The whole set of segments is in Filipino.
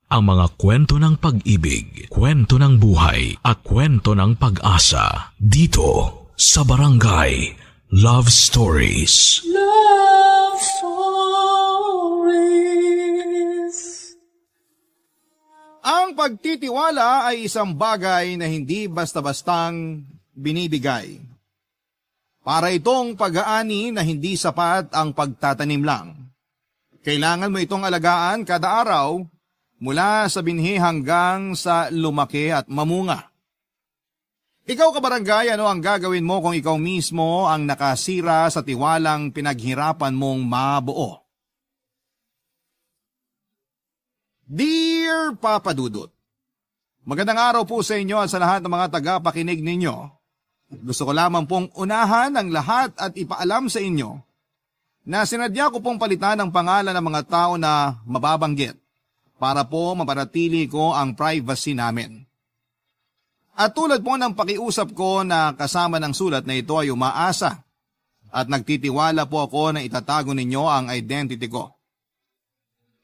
Ang mga kwento ng pag-ibig, kwento ng buhay, at kwento ng pag-asa dito sa Barangay Love Stories. Love Stories. Ang pagtitiwala ay isang bagay na hindi basta-bastang binibigay. Para itong pag-aani na hindi sapat ang pagtatanim lang. Kailangan mo itong alagaan kada araw mula sa binhi hanggang sa lumaki at mamunga. Ikaw kabarangay, ano ang gagawin mo kung ikaw mismo ang nakasira sa tiwalang pinaghirapan mong mabuo? Dear Papa Dudut, magandang araw po sa inyo at sa lahat ng mga tagapakinig ninyo. Gusto ko lamang pong unahan ang lahat at ipaalam sa inyo na sinadya ko pong palitan ang pangalan ng mga tao na mababanggit para po mapanatili ko ang privacy namin. At tulad po ng pakiusap ko na kasama ng sulat na ito ay umaasa at nagtitiwala po ako na itatago ninyo ang identity ko.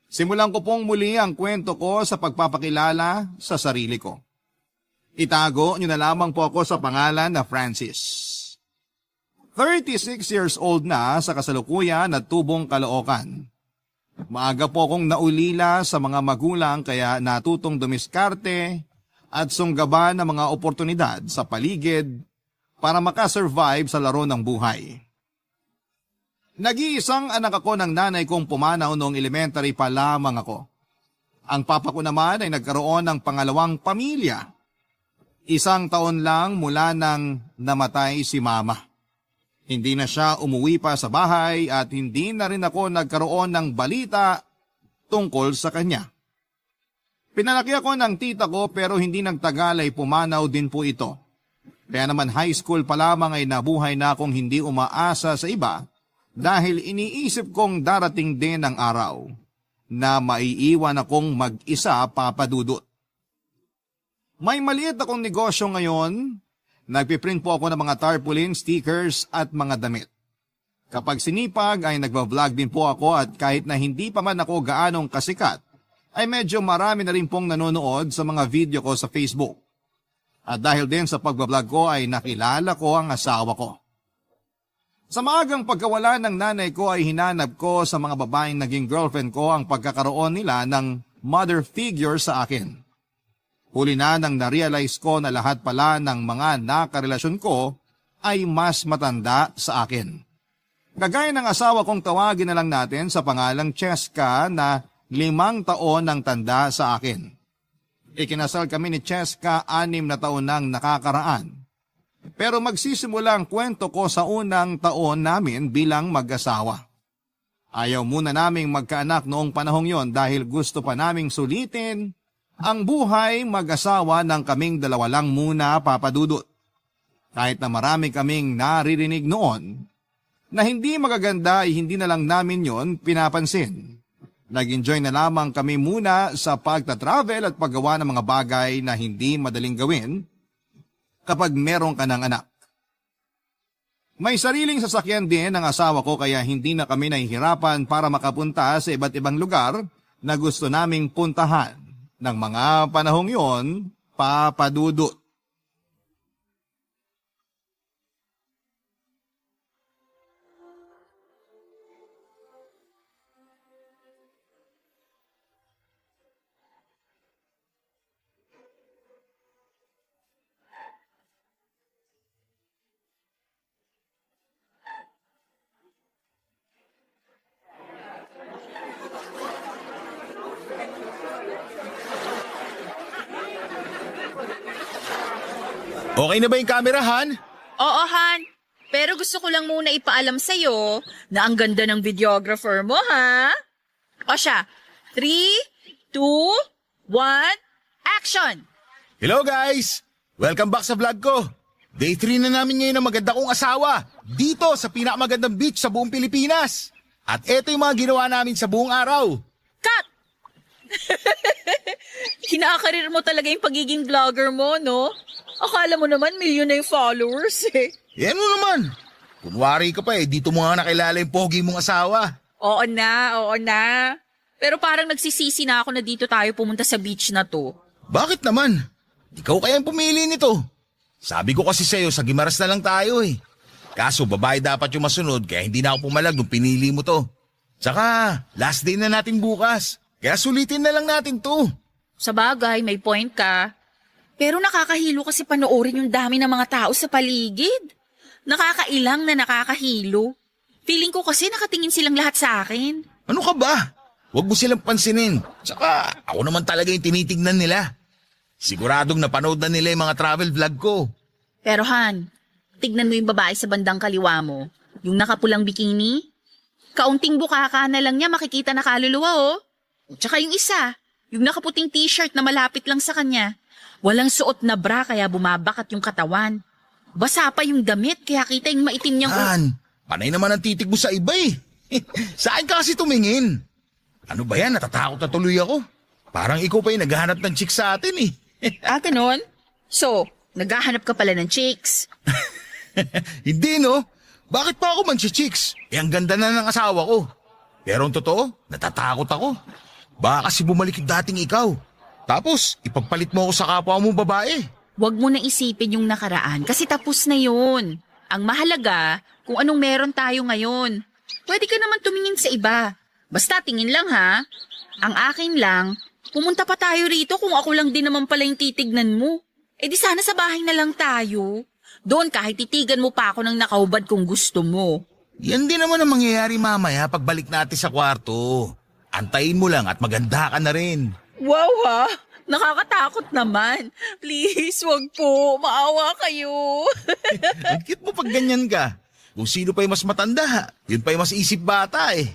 Simulan ko pong muli ang kwento ko sa pagpapakilala sa sarili ko. Itago nyo na lamang po ako sa pangalan na Francis. 36 years old na sa kasalukuyan at tubong Caloocan. Maaga po akong naulila sa mga magulang kaya natutong dumiskarte at sunggaban ng mga oportunidad sa paligid para makasurvive sa laro ng buhay. Nag-iisang anak ako ng nanay kong pumanaw noong elementary pa lamang ako. Ang papa ko naman ay nagkaroon ng pangalawang pamilya. 1 taon lang mula nang namatay si mama. Hindi na siya umuwi pa sa bahay at hindi na rin ako nagkaroon ng balita tungkol sa kanya. Pinalaki ako ng tita ko pero hindi nagtagal ay pumanaw din po ito. Kaya naman high school pa lamang ay nabuhay na akong hindi umaasa sa iba dahil iniisip kong darating din ang araw na maiiwan akong mag-isa, Papa Dudut. May maliit akong negosyo ngayon. Nagpiprint po ako ng mga tarpaulin, stickers at mga damit. Kapag sinipag ay nagbablog din po ako at kahit na hindi pa man ako gaanong kasikat, ay medyo marami na rin pong nanonood sa mga video ko sa Facebook. At dahil din sa pagbablog ko ay nakilala ko ang asawa ko. Sa maagang pagkawala ng nanay ko ay hinanap ko sa mga babaeng naging girlfriend ko ang pagkakaroon nila ng mother figure sa akin. Huli na nang na-realize ko na lahat pala ng mga nakarelasyon ko ay mas matanda sa akin. Kagaya ng asawa kong tawagin na lang natin sa pangalang Cheska na 5 taon ang tanda sa akin. Ikinasal kami ni Cheska 6 na taon nang nakakaraan. Pero magsisimula ang kwento ko sa unang taon namin bilang mag-asawa. Ayaw muna naming magkaanak noong panahong yon dahil gusto pa naming sulitin ang buhay mag-asawa ng kaming dalawa lang muna, Papa Dudut. Kahit na marami kaming naririnig noon na hindi magaganda ay hindi na lang namin yon pinapansin. Nag-enjoy na lamang kami muna sa pagta-travel at paggawa ng mga bagay na hindi madaling gawin kapag meron ka ng anak. May sariling sasakyan din ang asawa ko kaya hindi na kami nahihirapan para makapunta sa iba't ibang lugar na gusto naming puntahan. Ng mga panahong yon, Papa Dudut. Okay na ba yung camera, Han? Oo, Han. Pero gusto ko lang muna ipaalam sa'yo na ang ganda ng videographer mo, ha? O siya, 3, 2, 1, action! Hello guys! Welcome back sa vlog ko. Day 3 na namin ngayon ng maganda kong asawa. Dito sa pinakamagandang beach sa buong Pilipinas. At eto yung mga ginawa namin sa buong araw. Cut! Kinakarir mo talaga yung pagiging vlogger mo, no? Akala mo naman milyon na yung followers, eh. Yan mo naman. Kunwari ka pa dito mo nga nakilala yung pogi mong asawa. Oo na, oo na. Pero parang nagsisisi na ako na dito tayo pumunta sa beach na to. Bakit naman? Ikaw kaya ang pumili nito. Sabi ko kasi sa'yo, sa Gimaras na lang tayo eh. Kaso babae dapat yung masunod kaya hindi na ako pumalag nung pinili mo to. Tsaka, last day na natin bukas. Kaya sulitin na lang natin to. Sa bagay, may point ka. Pero nakakahilo kasi panoorin yung dami ng mga tao sa paligid. Nakakailang na nakakahilo. Feeling ko kasi nakatingin silang lahat sa akin. Ano ka ba? Huwag mo silang pansinin. Tsaka, ako naman talaga yung tinitignan nila. Siguradong napanood na nila yung mga travel vlog ko. Pero Han, tignan mo yung babae sa bandang kaliwa mo. Yung nakapulang bikini. Kaunting bukaka na lang niya makikita na kaluluwa oh. Tsaka yung isa, yung nakaputing t-shirt na malapit lang sa kanya. Walang suot na bra kaya bumabakat yung katawan. Basa pa yung damit kaya kita yung maitim niyang... Han, panay naman ang titig mo sa iba eh. Saan ka kasi tumingin? Ano ba yan? Natatakot na tuloy ako. Parang ikaw pa yung naghahanap ng chick sa atin eh. Ganon? So, naghahanap ka pala ng chicks. Hindi no? Bakit pa ako manchi-chicks? Eh ang ganda na ng asawa ko. Pero ang totoo, natatakot ako. Baka kasi bumalik yung dating ikaw. Tapos, ipagpalit mo ako sa kapwa mo babae. Huwag mo na isipin yung nakaraan kasi tapos na yun. Ang mahalaga, kung anong meron tayo ngayon. Pwede ka naman tumingin sa iba. Basta tingin lang ha. Ang akin lang, pumunta pa tayo rito kung ako lang din naman pala yung titignan mo. Eh di sana sa bahay na lang tayo. Doon kahit titigan mo pa ako ng nakaubad kung gusto mo. Yan din naman ang mangyayari mamaya pagbalik natin sa kwarto. Antayin mo lang at maganda ka na rin. Wow ha! Nakakatakot naman. Please, wag po. Maawa kayo. Ang cute mo pag ganyan ka. Kung sino pa yung mas matanda, yun pa yung mas isip bata eh.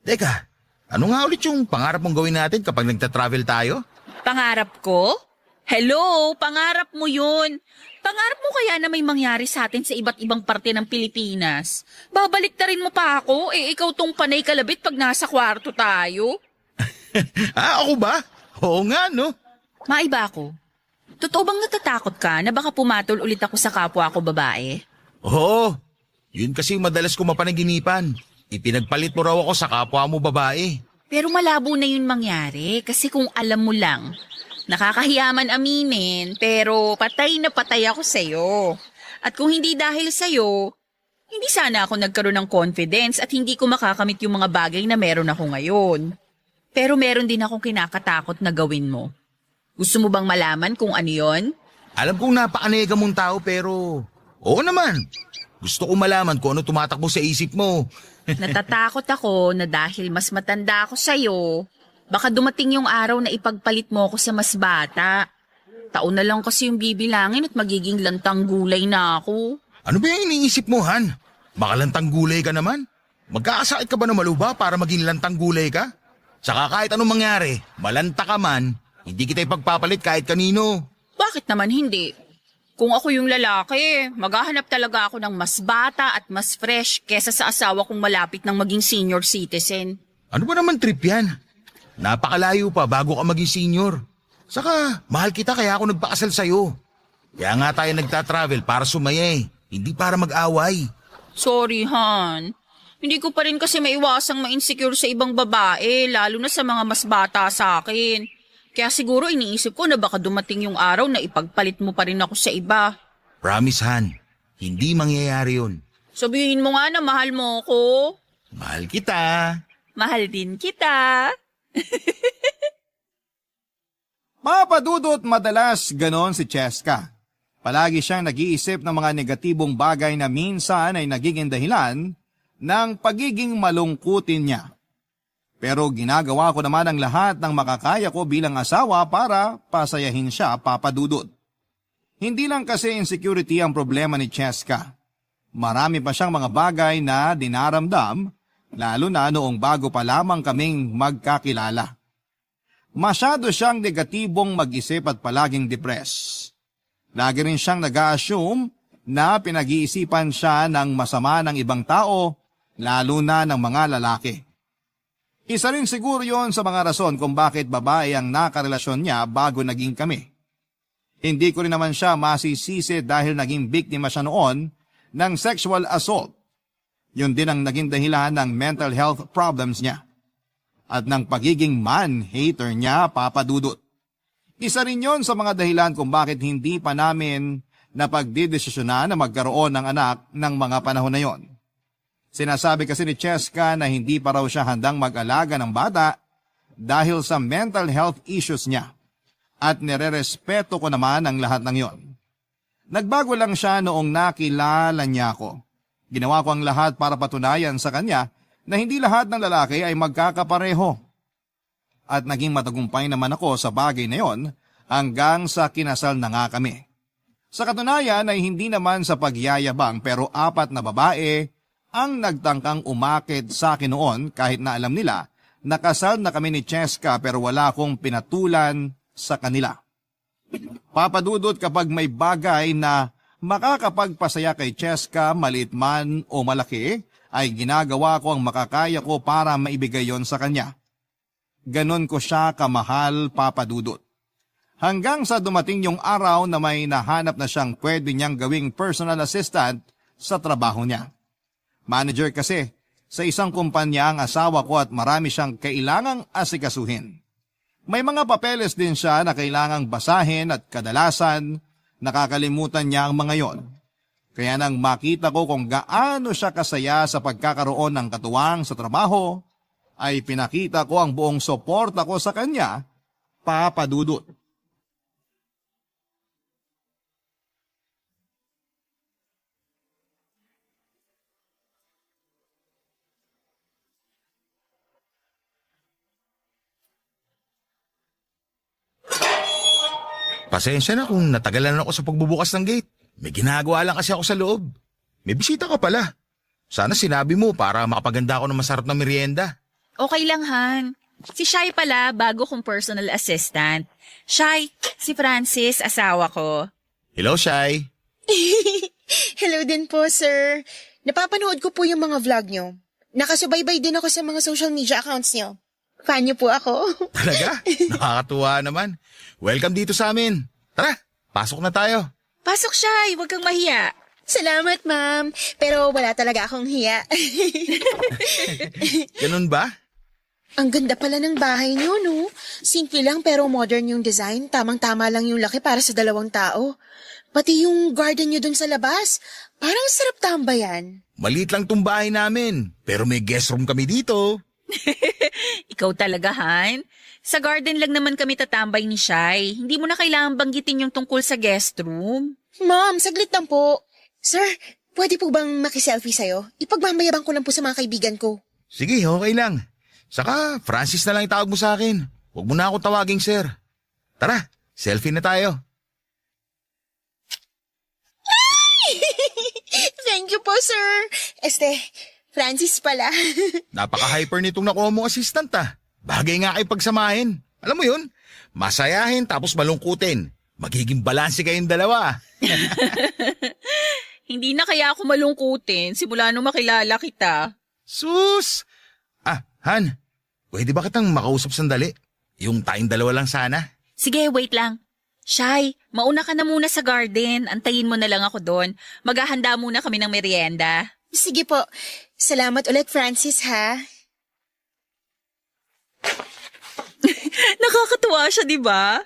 Teka, ano nga ulit yung pangarap mong gawin natin kapag nagta-travel tayo? Pangarap ko? Hello, pangarap mo yun. Pangarap mo kaya na may mangyari sa atin sa iba't ibang parte ng Pilipinas? Babalik na rin mo pa ako, eh ikaw tong panay kalabit pag nasa kwarto tayo. Ako ba? Oo nga no. Maiba ako. Totoo bang natatakot ka na baka pumatol ulit ako sa kapwa ko babae? Oo, yun kasi yung madalas ko mapanaginipan. Ipinagpalit mo raw ako sa kapwa mo babae. Pero malabo na yun mangyari kasi kung alam mo lang, nakakahiyaman aminin pero patay na patay ako sa'yo. At kung hindi dahil sa'yo, hindi sana ako nagkaroon ng confidence at hindi ko makakamit yung mga bagay na meron ako ngayon. Pero meron din akong kinakatakot na gawin mo. Gusto mo bang malaman kung ano yon? Alam kong napakanega mong tao pero oo naman. Gusto ko malaman kung ano tumatakbo sa isip mo. Natatakot ako na dahil mas matanda ako sa'yo, baka dumating yung araw na ipagpalit mo ako sa mas bata. Taon na lang kasi yung bibilangin at magiging lantang gulay na ako. Ano ba yung iniisip mo, Han? Baka lantang gulay ka naman? Magkakasakit ka ba na maluba para maging lantang gulay ka? Saka kahit anong mangyari, malanta ka man, hindi kita ipagpapalit kahit kanino. Bakit naman hindi? Kung ako yung lalaki, maghahanap talaga ako ng mas bata at mas fresh kesa sa asawa kong malapit ng maging senior citizen. Ano ba naman trip yan? Napakalayo pa bago ka maging senior. Saka, mahal kita kaya ako nagpakasal sa'yo. Kaya nga tayo nagtatravel para sumaya eh, hindi para mag-away. Sorry, Han. Hindi ko pa rin kasi maiwasang ma-insecure sa ibang babae, lalo na sa mga mas bata sa akin. Kaya siguro iniisip ko na baka dumating yung araw na ipagpalit mo pa rin ako sa iba. Promise, Han. Hindi mangyayari yun. Sabihin mo nga na mahal mo ako. Mahal kita. Mahal din kita. Mapadudot madalas ganon si Cheska. Palagi siyang nag-iisip ng mga negatibong bagay na minsan ay nagiging dahilan ng pagiging malungkutin niya. Pero ginagawa ko naman ang lahat ng makakaya ko bilang asawa para pasayahin siya, Papadudot. Hindi lang kasi insecurity ang problema ni Cheska. Marami pa siyang mga bagay na dinaramdam, lalo na noong bago pa lamang kaming magkakilala. Masyado siyang negatibong mag-isip at palaging depressed. Lagi rin siyang nag-a-assume na pinag-iisipan siya ng masama ng ibang tao, lalo na ng mga lalaki. Isa rin siguro yon sa mga rason kung bakit babae ang nakarelasyon niya bago naging kami. Hindi ko rin naman siya masisisi dahil naging biktima siya noon ng sexual assault. Yun din ang naging dahilan ng mental health problems niya. at ng pagiging man-hater niya, Papa Dudut. Isa rin yon sa mga dahilan kung bakit hindi pa namin napagdidesisyonan na magkaroon ng anak ng mga panahon na yon. Sinasabi kasi ni Cheska na hindi pa raw siya handang mag-alaga ng bata dahil sa mental health issues niya at nirerespeto ko naman ang lahat ng yon. Nagbago lang siya noong nakilala niya ako. Ginawa ko ang lahat para patunayan sa kanya na hindi lahat ng lalaki ay magkakapareho. At naging matagumpay naman ako sa bagay na yon hanggang sa kinasal na nga kami. Sa katunayan ay hindi naman sa pagyayabang pero 4 na babae ang nagtangkang umakit sa akin noon kahit na alam nila nakasal na kami ni Cheska pero wala akong pinatulan sa kanila. Papa Dudut, kapag may bagay na makakapagpasaya kay Cheska, maliit man o malaki, ay ginagawa ko ang makakaya ko para maibigay yon sa kanya. Ganon ko siya kamahal, Papa Dudut. Hanggang sa dumating yung araw na may nahanap na siyang pwede niyang gawing personal assistant sa trabaho niya. Manager kasi sa isang kumpanya ang asawa ko at marami siyang kailangang asikasuhin. May mga papeles din siya na kailangang basahin at kadalasan nakakalimutan niya ang mga yon. Kaya nang makita ko kung gaano siya kasaya sa pagkakaroon ng katuwang sa trabaho, ay pinakita ko ang buong suporta ko sa kanya, Papa Dudut. Pasensya na kung natagalan ako sa pagbubukas ng gate. May ginagawa lang kasi ako sa loob. May bisita ka pala. Sana sinabi mo para makapaganda ako ng masarap na merienda. Okay lang, Han. Si Shai pala, bago kong personal assistant. Shai, si Francis, asawa ko. Hello, Shai. Hello din po, sir. Napapanood ko po yung mga vlog nyo. Nakasubaybay din ako sa mga social media accounts nyo. Fan nyo po ako. Talaga? Nakakatuwa naman. Welcome dito sa amin. Tara, pasok na tayo. Pasok, Shai. Huwag kang mahiya. Salamat, ma'am. Pero wala talaga akong hiya. Ganun ba? Ang ganda pala ng bahay nyo, no? Simple lang pero modern yung design. Tamang-tama lang yung laki para sa 2 tao. Pati yung garden nyo dun sa labas. Parang sarap tambayan. Maliit lang tong bahay namin. Pero may guest room kami dito. Ikaw talaga, Han. Sa garden lang naman kami tatambay ni Shai. Hindi mo na kailangan banggitin yung tungkol sa guest room. Ma'am, saglit lang po. Sir, pwede po bang makiselfie sa'yo? Ipagmamayabang ko lang po sa mga kaibigan ko. Sige, okay lang. Saka, Francis na lang itawag mo sa akin. Huwag mo na ako tawaging sir. Tara, selfie na tayo. Thank you po, sir. Francis pala. Napaka-hyper nitong nakuha mong assistant ah. Bagay nga kayo pagsamahin. Alam mo yun? Masayahin tapos malungkutin. Magiging balanse kayong dalawa. Hindi na kaya ako malungkutin simula nung makilala kita. Sus! Han, pwede ba kitang makausap sandali? Yung tayong dalawa lang sana. Sige, wait lang. Shai, mauna ka na muna sa garden. Antayin mo na lang ako doon. Maghahanda muna kami ng merienda. Sige po. Salamat ulit, Francis, ha? Nakakatuwa siya, di ba?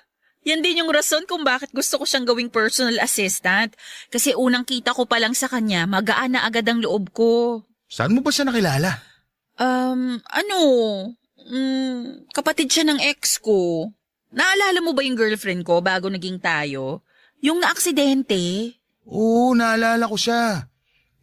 Yan din yung rason kung bakit gusto ko siyang gawing personal assistant. Kasi unang kita ko pa lang sa kanya, magaan na agad ang loob ko. Saan mo ba siya nakilala? Kapatid siya ng ex ko. Naalala mo ba yung girlfriend ko bago naging tayo? Yung naaksidente? Oo, naalala ko siya.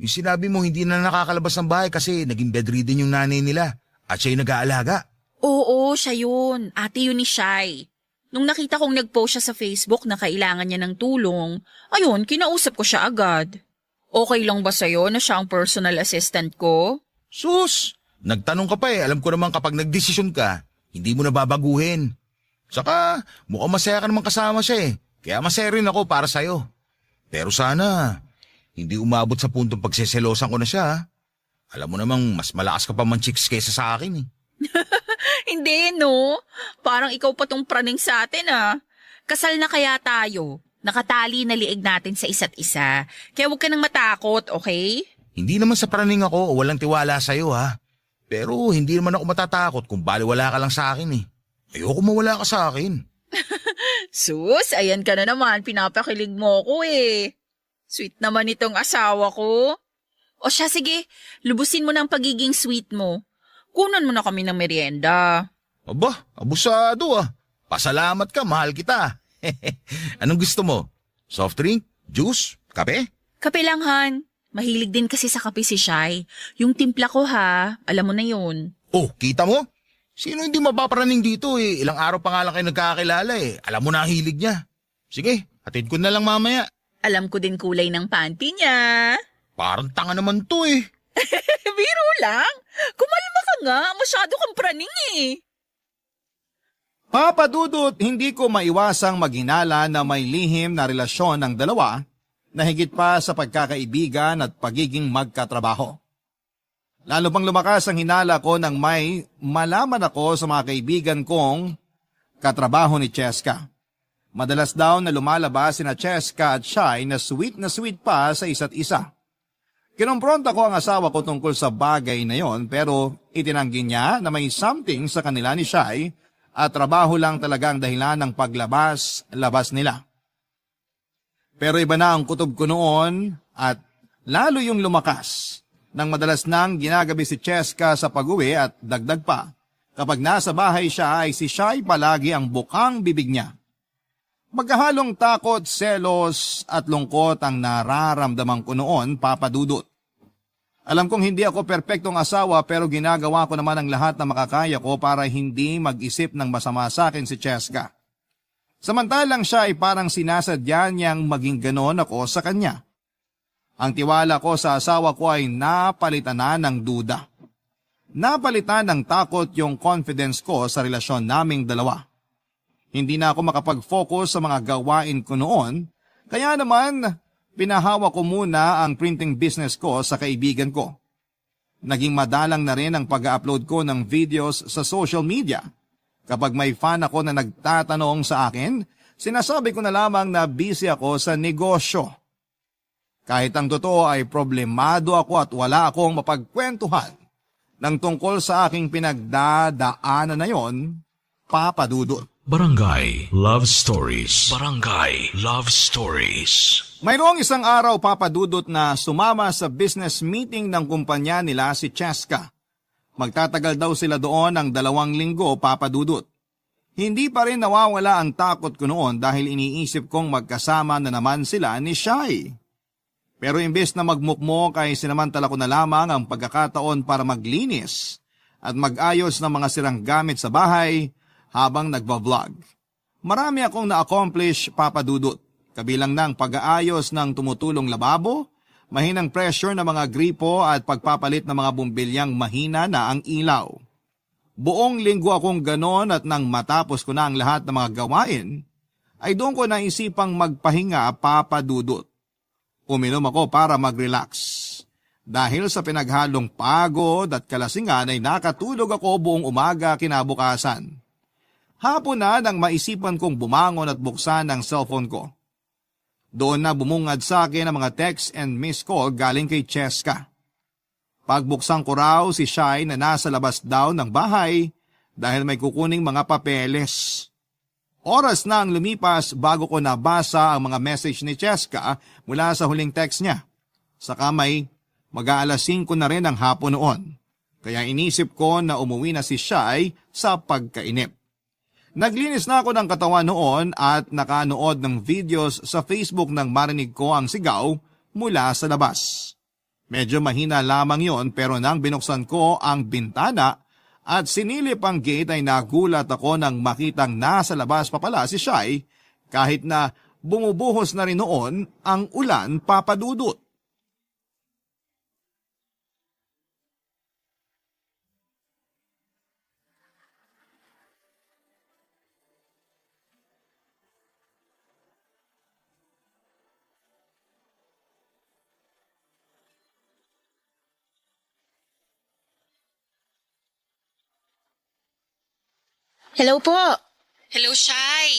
Yung sinabi mo hindi na nakakalabas ng bahay kasi naging bedridden yung nanay nila at siya yung nag-aalaga. Oo, siya yun. Ate yun ni Shai. Nung nakita kong nag-post siya sa Facebook na kailangan niya ng tulong, ayun, kinausap ko siya agad. Okay lang ba sa'yo na siya ang personal assistant ko? Sus! Nagtanong ka pa eh. Alam ko naman kapag nagdesisyon ka, hindi mo na babaguhin. Saka, mukhang masaya ka naman kasama siya eh. Kaya masaya rin ako para sa'yo. Pero sana, hindi umabot sa puntong pagseselosan ko na siya. Alam mo namang mas malakas ka pa man chicks kaysa sa akin eh. Hindi, no? Parang ikaw pa tong praning sa atin, ah. Kasal na kaya tayo. Nakatali na liig natin sa isa't isa. Kaya huwag ka nang matakot, okay? Hindi naman sa praning ako o walang tiwala sa'yo ha. Pero hindi naman ako matatakot kung baliwala ka lang sa akin eh. Ayoko mawala ka sa akin. Sus, ayan ka na naman. Pinapakilig mo ko eh. Sweet naman itong asawa ko. O siya, sige. Lubusin mo ng pagiging sweet mo. Kunan mo na kami ng merienda. Aba, abusado ah. Pasalamat ka, mahal kita. Anong gusto mo? Soft drink? Juice? Kape? Kape lang, Han. Mahilig din kasi sa kape si Shai. Yung timpla ko ha, alam mo na yun. Oh, kita mo? Sino hindi mapaparaning dito eh? Ilang araw pa nga lang kayo nagkakilala eh. Alam mo na ang hilig niya. Sige, hatid ko na lang mamaya. Alam ko din kulay ng panty niya. Parang tanga naman to eh. Biro lang. Kumalma ka nga. Masyado kang praning eh. Papa Dudut, hindi ko maiwasang maghinala na may lihim na relasyon ng dalawa na higit pa sa pagkakaibigan at pagiging magkatrabaho. Lalo pang lumakas ang hinala ko nang may malaman ako sa mga kaibigan kong katrabaho ni Cheska. Madalas daw na lumalabas sina Cheska at Shai na sweet pa sa isa't isa. Kinompronta ko ang asawa ko tungkol sa bagay na yon pero itinanggi niya na may something sa kanila ni Shai at trabaho lang talaga ang dahilan ng paglabas nila. Pero iba na ang kutob ko noon at lalo yung lumakas nang madalas nang ginagabi si Cheska sa pag-uwi at dagdag pa. Kapag nasa bahay siya ay si Shai palagi ang bukang bibig niya. Magkahalong takot, selos at lungkot ang nararamdaman ko noon, Papa Dudut. Alam kong hindi ako perpektong asawa pero ginagawa ko naman ang lahat na makakaya ko para hindi mag-isip ng masama sa akin si Cheska. Samantalang siya ay parang sinasadya niyang maging ganon ako sa kanya. Ang tiwala ko sa asawa ko ay napalitan na ng duda. Napalitan ng takot yung confidence ko sa relasyon naming dalawa. Hindi na ako makapag-focus sa mga gawain ko noon, kaya naman pinahawa ko muna ang printing business ko sa kaibigan ko. Naging madalang na rin ang pag-upload ko ng videos sa social media. Kapag may fan ako na nagtatanong sa akin, sinasabi ko na lamang na busy ako sa negosyo. Kahit ang totoo ay problemado ako at wala akong mapagkwentuhan ng tungkol sa aking pinagdadaanan na yon, Papa Dudut. Barangay Love Stories. Barangay Love Stories. Mayroong isang araw, Papa Dudut, na sumama sa business meeting ng kumpanya nila si Cheska. Magtatagal daw sila doon ng 2 linggo, Papa Dudut. Hindi pa rin nawawala ang takot ko noon dahil iniisip kong magkasama na naman sila ni Shai. Pero imbes na magmukmok ay sinamantala ko na lamang ang pagkakataon para maglinis at mag-ayos ng mga sirang gamit sa bahay habang nagbablog. Marami akong na-accomplish, Papa Dudut, kabilang ng pag-aayos ng tumutulong lababo, mahinang pressure ng mga gripo at pagpapalit ng mga bumbilyang mahina na ang ilaw. Buong linggo akong ganon at nang matapos ko na ang lahat ng mga gawain, ay doon ko naisipang magpahinga, Papa Dudut. Uminom ako para mag-relax. Dahil sa pinaghalong pagod at kalasingan ay nakatulog ako buong umaga kinabukasan. Hapon na nang maisipan kong bumangon at buksan ang cellphone ko. Doon na bumungad sa akin ang mga text and missed call galing kay Cheska. Pagbuksan ko raw si Shai na nasa labas daw ng bahay dahil may kukuning mga papeles. Oras na ang lumipas bago ko nabasa ang mga message ni Cheska mula sa huling text niya. Saka may mag-aalas 5 na rin ang hapon noon. Kaya inisip ko na umuwi na si Shai sa pagkainip. Naglinis na ako ng katawan noon at nakanood ng videos sa Facebook nang marinig ko ang sigaw mula sa labas. Medyo mahina lamang yon pero nang binuksan ko ang bintana at sinilip ang gate ay nagulat ako nang makitang nasa labas pa pala si Shai kahit na bumubuhos na rin noon ang ulan, Papa Dudut. Hello po. Hello, Shai.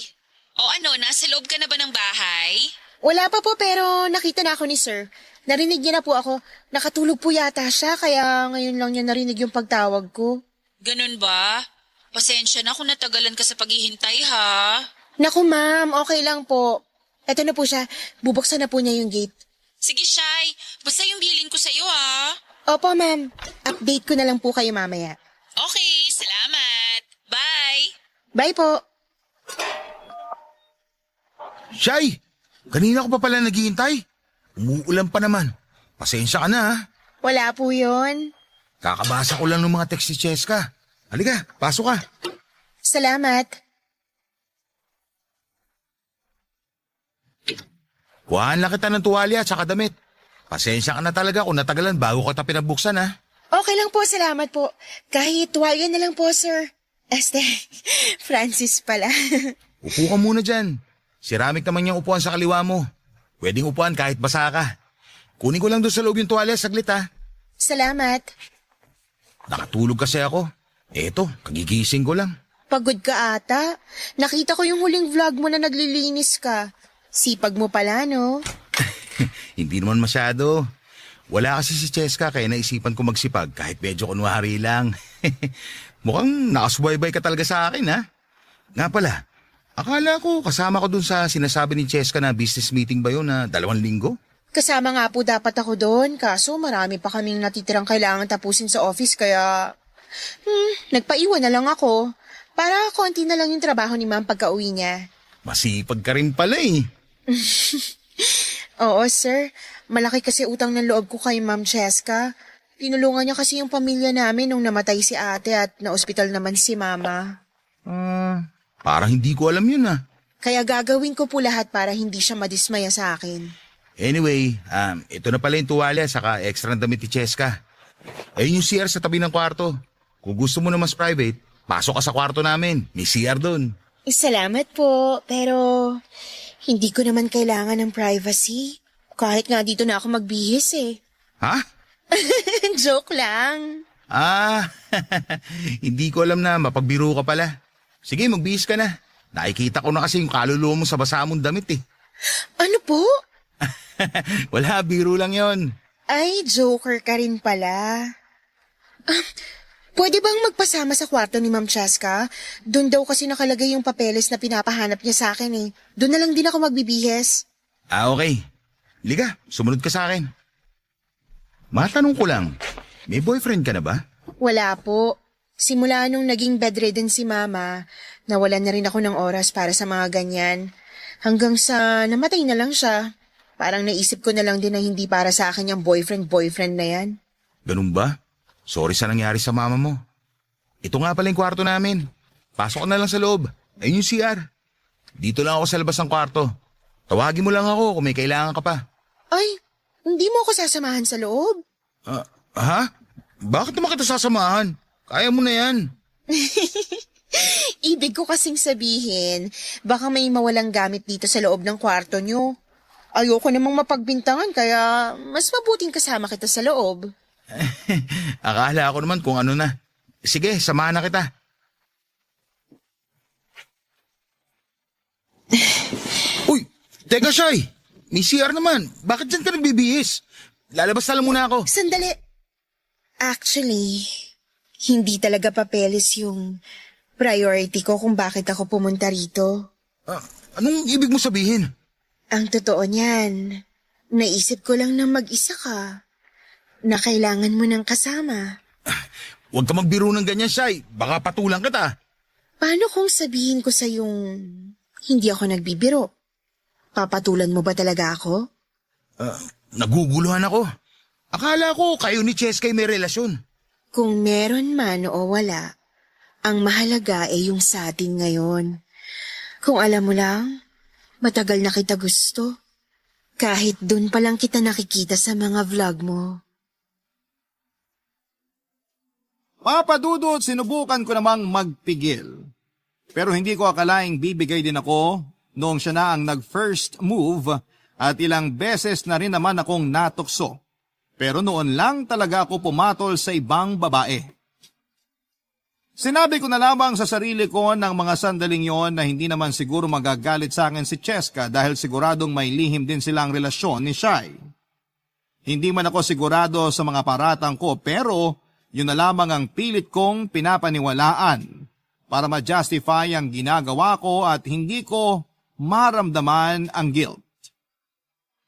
O ano, nasa loob ka na ba ng bahay? Wala pa po pero nakita na ako ni Sir. Narinig niya na po ako. Nakatulog po yata siya, kaya ngayon lang niya narinig yung pagtawag ko. Ganun ba? Pasensya na kung natagalan ka sa paghihintay, ha? Naku ma'am, okay lang po. Eto na po siya. Bubuksan na po niya yung gate. Sige, Shai. Basta yung bilin ko sa'yo, ha? Opo ma'am. Update ko na lang po kayo mamaya. Okay, salamat. Bye! Bye po. Shay, kanina ko pa pala naghihintay. Umuulan pa naman. Pasensya ka na ha. Wala po yun. Kakabasa ko lang ng mga text ni Cheska. Halika, pasok ka. Salamat. Kuhaan lang kita ng tuwalya at saka damit. Pasensya ka na talaga kung natagalan bago kita pinabuksan ha. Okay lang po, salamat po. Kahit tuwalya na lang po, sir. Francis pala. Upo ka muna dyan. Ceramic naman yung upuan sa kaliwa mo. Pwedeng upuan kahit basa ka. Kunin ko lang doon sa loob yung tuwalya saglit ha. Salamat. Nakatulog kasi ako. Eto, kagigising ko lang. Pagod ka ata. Nakita ko yung huling vlog mo na naglilinis ka. Sipag mo pala, no? Hindi naman masyado. Wala kasi si Cheska kaya naisipan ko magsipag kahit medyo kunwari lang. Mukhang nakasubaybay ka talaga sa akin ha. Nga pala, akala ko kasama ko dun sa sinasabi ni Cheska na business meeting ba yun na 2 linggo? Kasama nga po dapat ako doon, kaso marami pa kaming natitirang kailangan tapusin sa office kaya... nagpaiwan na lang ako. Para konti na lang yung trabaho ni ma'am pagka-uwi niya. Masipag ka rin pala eh. Oo, sir. Malaki kasi utang ng loob ko kay Ma'am Cheska. Tinulungan niya kasi yung pamilya namin nung namatay si ate at na-ospital naman si mama. Parang hindi ko alam yun ah. Kaya gagawin ko po lahat para hindi siya madismaya sa akin. Anyway, ito na pala yung tuwalya saka extra na damit ni Cheska. Ayun yung CR sa tabi ng kwarto. Kung gusto mo na mas private, pasok ka sa kwarto namin. May CR dun. Salamat po, pero hindi ko naman kailangan ng privacy. Kahit nga dito na ako magbihis eh. Ha? Joke lang. Hindi ko alam na mapagbiro ka pala. Sige, magbihis ka na. Nakikita ko na kasi yung kaluluwa mo sa basa mong damit eh. Ano po? Wala, biro lang yon. Ay, joker ka rin pala. Pwede bang magpasama sa kwarto ni Ma'am Cheska? Doon daw kasi nakalagay yung papeles na pinapahanap niya sa akin eh. Doon na lang din ako magbibihes. Okay. Liga, sumunod ka sa akin. Matanong ko lang, may boyfriend ka na ba? Wala po. Simula nung naging bedridden si Mama, nawalan na rin ako ng oras para sa mga ganyan. Hanggang sa namatay na lang siya. Parang naisip ko na lang din na hindi para sa akin yung boyfriend na yan. Ganun ba? Sorry sa nangyari sa mama mo. Ito nga pala yung kwarto namin. Pasok ka na lang sa loob. Ayun yung CR. Dito lang ako sa labas ng kwarto. Tawagin mo lang ako kung may kailangan ka pa. Ay, hindi mo ako sasamahan sa loob? Ha? Bakit naman kita sasamahan? Kaya mo na yan. Ibig ko kasing sabihin, baka may mawalang gamit dito sa loob ng kwarto nyo. Ayoko namang mapagbintangan kaya mas mabuting kasama kita sa loob. Akala ko naman kung ano na. Sige, samahan na kita. Uy, teka Shay. May CR naman. Bakit dyan ka nagbibihis? Lalabas na lang muna ako. Sandali. Actually, hindi talaga papeles yung priority ko kung bakit ako pumunta rito. Anong ibig mo sabihin? Ang totoo niyan, naisip ko lang na mag-isa ka. Na kailangan mo ng kasama. Huwag ka magbiro ng ganyan, Shay. Baka patulang kita. Paano kung sabihin ko sa yung hindi ako nagbibiro? Papatulan mo ba talaga ako? Naguguluhan ako. Akala ko kayo ni Cheska may relasyon. Kung meron man o wala, ang mahalaga ay yung sa atin ngayon. Kung alam mo lang, matagal na kita gusto. Kahit dun pa lang kita nakikita sa mga vlog mo. Papadudot, sinubukan ko namang magpigil. Pero hindi ko akalaing bibigay din ako noong siya na ang nag-first move at ilang beses na rin naman akong natukso. Pero noon lang talaga ako pumatol sa ibang babae. Sinabi ko na lamang sa sarili ko ng mga sandaling yon na hindi naman siguro magagalit sa akin si Cheska dahil siguradong may lihim din silang relasyon ni Shai. Hindi man ako sigurado sa mga paratang ko pero yun na lamang ang pilit kong pinapaniwalaan para ma-justify ang ginagawa ko at hindi ko maramdaman ang guilt.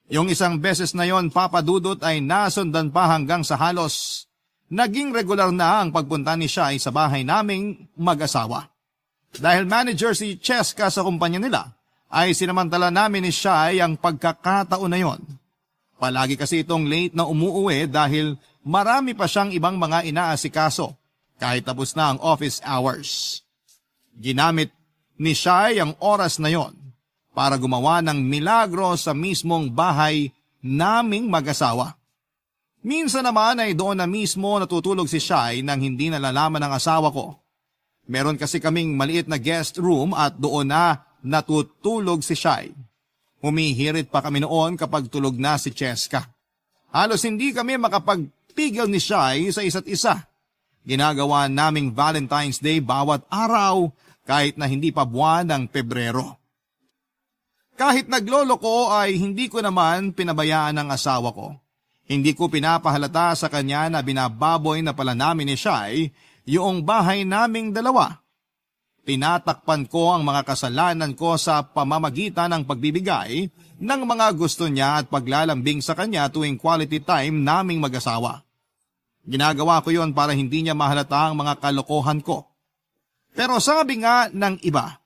Yung isang beses na yon, Papa Dudut, ay nasundan pa hanggang sa halos naging regular na ang pagpunta ni Shai sa bahay naming mag-asawa. Dahil manager si Cheska sa kumpanya nila, ay sinamantala namin ni Shai ang pagkakataon na yon. Palagi kasi itong late na umuuwi dahil marami pa siyang ibang mga inaasikaso kahit tapos na ang office hours. Ginamit ni Shai ang oras na yon para gumawa ng milagro sa mismong bahay naming mag-asawa. Minsan naman ay doon na mismo natutulog si Shai nang hindi nalalaman ng asawa ko. Meron kasi kaming maliit na guest room at doon na natutulog si Shai. Humihirit pa kami noon kapag tulog na si Cheska. Halos hindi kami makapagpigil ni Shai sa isa't isa. Ginagawa naming Valentine's Day bawat araw kahit na hindi pa buwan ng Pebrero. Kahit naglolo ko ay hindi ko naman pinabayaan ang asawa ko. Hindi ko pinapahalata sa kanya na binababoy na pala namin ni Shai yung bahay naming dalawa. Tinatakpan ko ang mga kasalanan ko sa pamamagitan ng pagbibigay ng mga gusto niya at paglalambing sa kanya tuwing quality time naming mag-asawa. Ginagawa ko yon para hindi niya mahalata ang mga kalokohan ko. Pero sabi nga ng iba,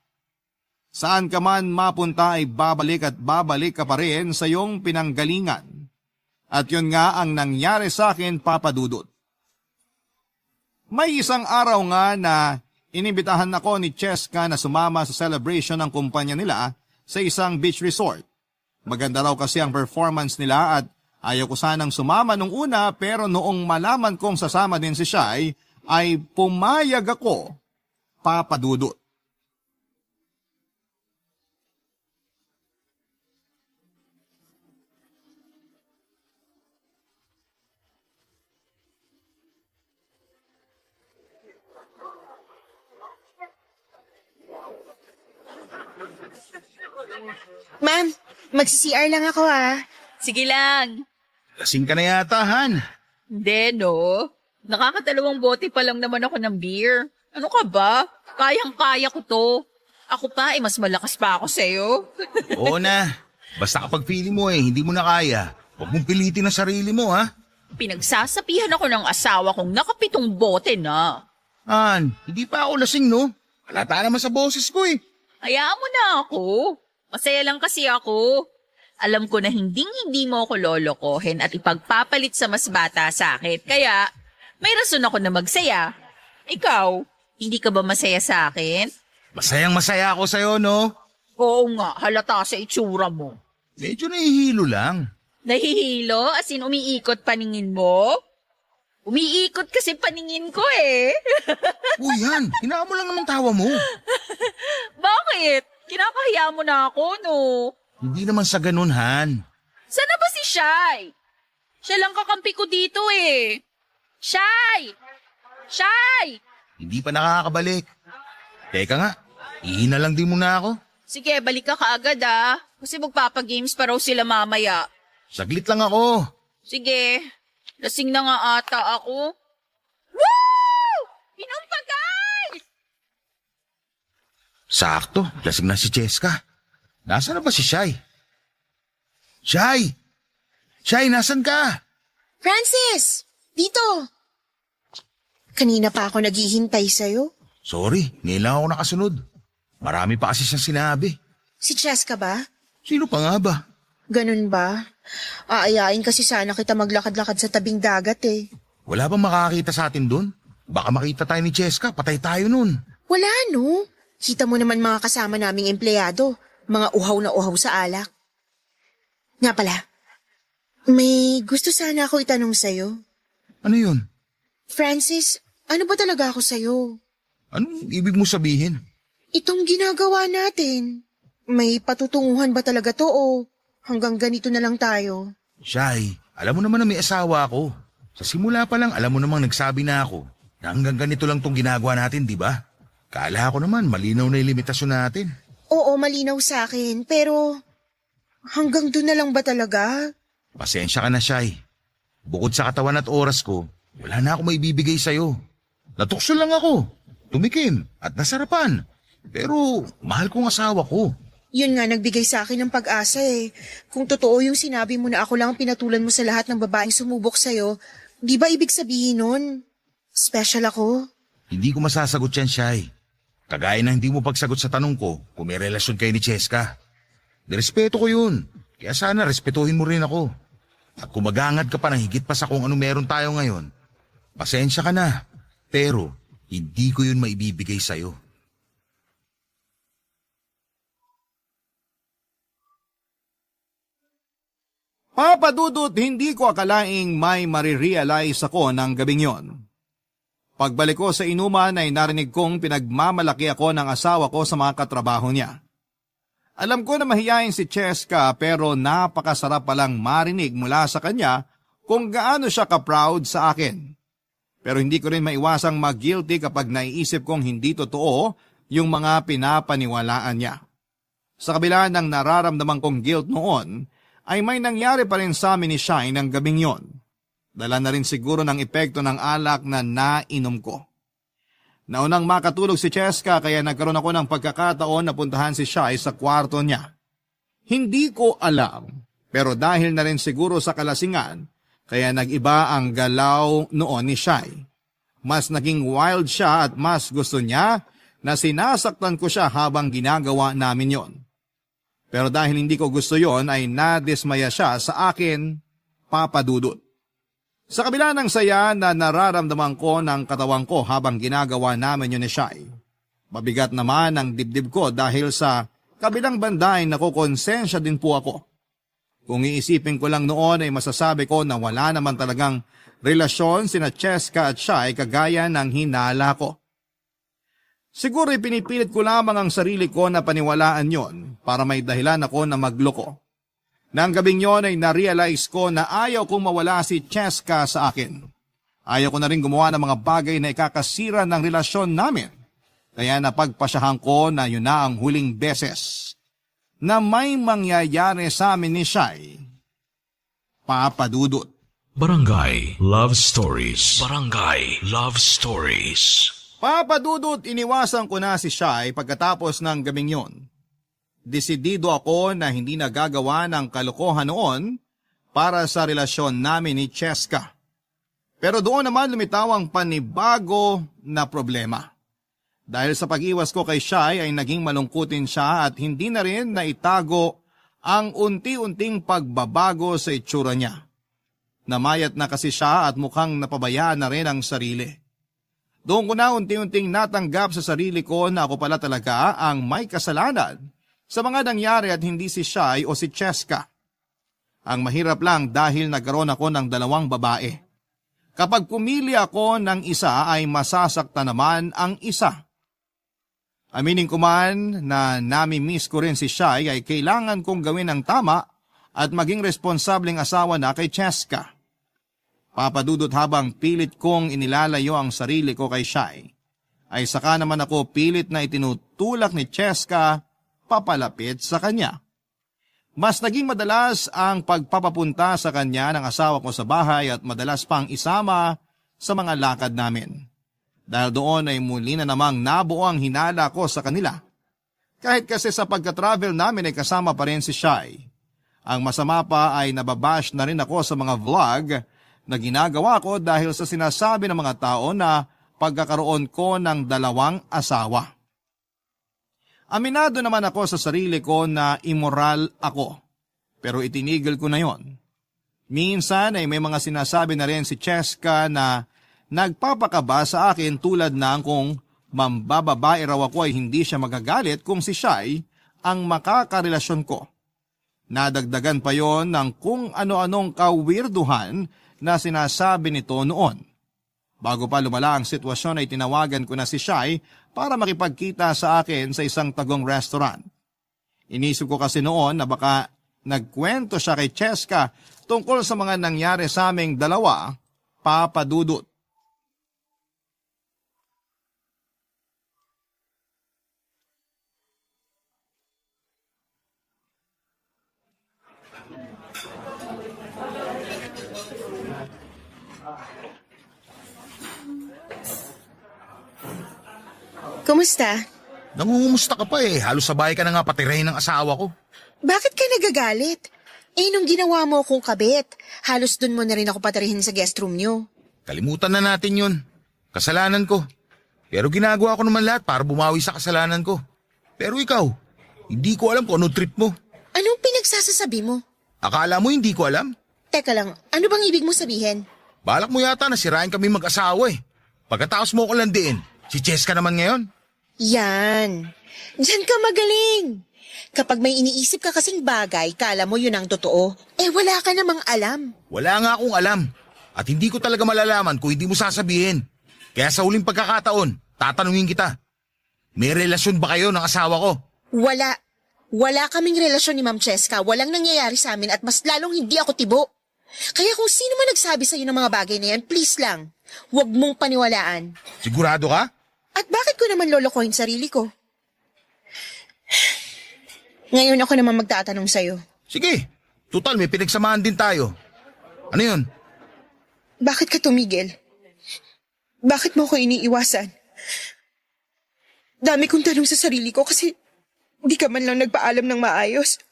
saan ka man mapunta ay babalik at babalik ka pa rin sa iyong pinanggalingan. At yun nga ang nangyari sa akin, Papa Dudut. May isang araw nga na inimbitahan ako ni Cheska na sumama sa celebration ng kumpanya nila sa isang beach resort. Maganda raw kasi ang performance nila at ayaw ko sanang sumama nung una pero noong malaman kong sasama din si Shai ay pumayag ako, Papa Dudut. Ma'am, magsi-CR lang ako Sige lang. Lasing ka na yata, Han. Hindi, no? Nakakatalawang bote pa lang naman ako ng beer. Ano ka ba? Kayang-kaya ko to. Ako pa, mas malakas pa ako sa'yo. Oo na. Basta kapag feeling mo hindi mo na kaya, huwag mong pilitin ang sarili mo, ha? Pinagsasapihan ako ng asawa kong nakapitong bote na. Han, hindi pa ako lasing, no? Halata naman sa boses ko, Hayaan mo na ako. Masaya lang kasi ako. Alam ko na hindi mo ako lolokohin at ipagpapalit sa mas bata sa akin. Kaya, may rason ako na magsaya. Ikaw, hindi ka ba masaya sa akin? Masayang masaya ako sa'yo, no? Oo nga, halata sa itsura mo. Medyo nahihilo lang. Nahihilo? As in, umiikot paningin mo? Umiikot kasi paningin ko Uy, Han, hinaan mo lang naman tawa mo. Bakit? Kinakahiya mo na ako, no? Hindi naman sa ganun, Han. Sana ba si Shai? Siya lang kakampi ko dito Shai! Shai! Hindi pa nakakabalik. Teka nga, ihina lang din muna ako. Sige, balik ka kaagad Kasi magpapagames pa raw sila mamaya. Saglit lang ako. Sige, lasing na nga ata ako. Woo! Inom pa, guys! Sakto, lasing na si Cheska. Nasaan na ba si Shai? Shai! Shai, nasan ka? Francis! Dito! Kanina pa ako naghihintay sa'yo. Sorry, ngayon lang ako nakasunod. Marami pa kasi siyang sinabi. Si Cheska ba? Sino pa nga ba? Ganun ba? Aayain kasi sana kita maglakad-lakad sa tabing dagat Wala bang makakita sa atin dun? Baka makita tayo ni Cheska, patay tayo nun. Wala no. Kita mo naman mga kasama naming empleyado. Mga uhaw na uhaw sa alak. Nga pala, may gusto sana ako itanong sa'yo. Ano yun? Francis, ano ba talaga ako sa'yo? Anong ibig mo sabihin? Itong ginagawa natin. May patutunguhan ba talaga to o hanggang ganito na lang tayo? Shai, alam mo naman na may asawa ako. Sa simula pa lang alam mo namang nagsabi na ako na hanggang ganito lang tong ginagawa natin, di ba? Kala ko naman malinaw na yung limitasyon natin. Oo, malinaw sa akin, pero hanggang doon na lang ba talaga? Pasensya ka na, Shai. Bukod sa katawan at oras ko, wala na ako maibibigay sa'yo. Natukso lang ako, tumikim at nasarapan. Pero mahal kong asawa ko. Yun nga nagbigay sa akin ng pag-asa eh. Kung totoo yung sinabi mo na ako lang ang pinatulan mo sa lahat ng babaeng sumubok sa'yo, di ba ibig sabihin nun? Special ako? Hindi ko masasagot yan, Shai. Kagaya na hindi mo pagsagot sa tanong ko kung may relasyon kayo ni Cheska. Nirespeto ko yun, kaya sana respetuhin mo rin ako. At kung maghangad ka pa ng higit pa sa kung ano meron tayo ngayon, pasensya ka na, pero hindi ko yun maibibigay sa'yo. Papadudot, hindi ko akalaing may marirealize ako ng gabing yon. Pagbalik ko sa inuman ay narinig kong pinagmamalaki ako ng asawa ko sa mga katrabaho niya. Alam ko na mahiyain si Cheska pero napakasarap palang marinig mula sa kanya kung gaano siya ka-proud sa akin. Pero hindi ko rin maiwasang mag-guilty kapag naiisip kong hindi totoo yung mga pinapaniwalaan niya. Sa kabila ng nararamdaman kong guilt noon, ay may nangyari pa rin sa amin ni Shai ng gabing yon. Dala na rin siguro ng epekto ng alak na nainom ko. Naunang makatulog si Cheska kaya nagkaroon ako ng pagkakataon na puntahan si Shai sa kwarto niya. Hindi ko alam, pero dahil na rin siguro sa kalasingan, kaya nag-iba ang galaw noon ni Shai. Mas naging wild siya at mas gusto niya na sinasaktan ko siya habang ginagawa namin yon. Pero dahil hindi ko gusto yon ay nadismaya siya sa akin, papadudot. Sa kabila ng saya na nararamdaman ko ng katawan ko habang ginagawa namin yun ni Shai, mabigat naman ang dibdib ko dahil sa kabilang banda ay nakukonsensya din po ako. Kung iisipin ko lang noon ay masasabi ko na wala naman talagang relasyon sina Cheska at Shai kagaya ng hinala ko. Siguro pinipilit ko lamang ang sarili ko na paniwalaan yon para may dahilan ako na magloko. Nang gabing yon ay na-realize ko na ayaw kong mawala si Cheska sa akin. Ayaw ko na rin gumawa ng mga bagay na ikakasira ng relasyon namin. Kaya napagpasyahan ko na yun na ang huling beses na may mangyayari sa amin ni Shai. Papadudot. Barangay Love Stories. Barangay Love Stories. Papadudot, iniwasan ko na si Shai pagkatapos ng gabing yon. Desidido ako na hindi nagagawa ng kalokohan noon para sa relasyon namin ni Cheska. Pero doon naman lumitaw ang panibago na problema. Dahil sa pag-iwas ko kay Shai ay naging malungkutin siya at hindi na rin naitago ang unti-unting pagbabago sa itsura niya. Namayat na kasi siya at mukhang napabayaan na rin ang sarili. Doon ko na unti-unting natanggap sa sarili ko na ako pala talaga ang may kasalanan sa mga nangyari at hindi si Shai o si Cheska. Ang mahirap lang dahil nagkaroon ako ng dalawang babae. Kapag pumili ako ng isa ay masasaktan naman ang isa. Aminin ko man na nami-miss ko rin si Shai ay kailangan kong gawin ang tama at maging responsableng asawa na kay Cheska. Papadudot habang pilit kong inilalayo ang sarili ko kay Shai, ay saka naman ako pilit na itinutulak ni Cheska papalapit sa kanya. Mas naging madalas ang pagpapapunta sa kanya ng asawa ko sa bahay at madalas pang isama sa mga lakad namin. Dahil doon ay muli na namang nabuo ang hinala ko sa kanila. Kahit kasi sa pagka-travel namin ay kasama pa rin si Shai. Ang masama pa ay nababash na rin ako sa mga vlog na ginagawa ko dahil sa sinasabi ng mga tao na pagkakaroon ko ng dalawang asawa. Aminado naman ako sa sarili ko na immoral ako, pero itinigil ko na yon. Minsan ay may mga sinasabi na rin si Cheska na nagpapakaba sa akin tulad ng kung mambababae raw ako ay hindi siya magagalit kung si Shai ang makakarelasyon ko. Nadagdagan pa yon ng kung ano-anong kawirduhan na sinasabi nito noon. Bago pa lumala ang sitwasyon ay tinawagan ko na si Shai para makipagkita sa akin sa isang tagong restaurant. Inisip ko kasi noon na baka nagkwento siya kay Cheska tungkol sa mga nangyari sa aming dalawa, papadudot. Kumusta? Nangungumusta ka pa eh. Halos sabay ka na nga patirahin ng asawa ko. Bakit ka nagagalit? Nung ginawa mo akong kabit, halos dun mo na rin ako patarihin sa guest room nyo. Kalimutan na natin yun. Kasalanan ko. Pero ginagawa ko naman lahat para bumawi sa kasalanan ko. Pero ikaw, hindi ko alam kung ano trip mo. Anong pinagsasasabi mo? Akala mo hindi ko alam? Teka lang, ano bang ibig mo sabihin? Balak mo yata na sirain kami mag-asawa eh. Pagkatapos mo ko landiin, si Cheska naman ngayon. Yan. Diyan ka magaling. Kapag may iniisip ka kasing bagay, kala mo yun ang totoo. Wala ka namang alam. Wala nga akong alam. At hindi ko talaga malalaman kung hindi mo sasabihin. Kaya sa huling pagkakataon, tatanungin kita. May relasyon ba kayo ng asawa ko? Wala. Wala kaming relasyon ni Ma'am Cheska. Walang nangyayari sa amin at mas lalong hindi ako tibo. Kaya kung sino man nagsabi sa'yo ng mga bagay na yan, please lang, huwag mong paniwalaan. Sigurado ka? At bakit ko naman lolokohin sarili ko? Ngayon ako naman magtatanong sa'yo. Sige, total may pinagsamahan din tayo. Ano yun? Bakit ka tumigil? Bakit mo ko iniiwasan? Dami kong tanong sa sarili ko kasi di ka man lang nagpaalam ng maayos.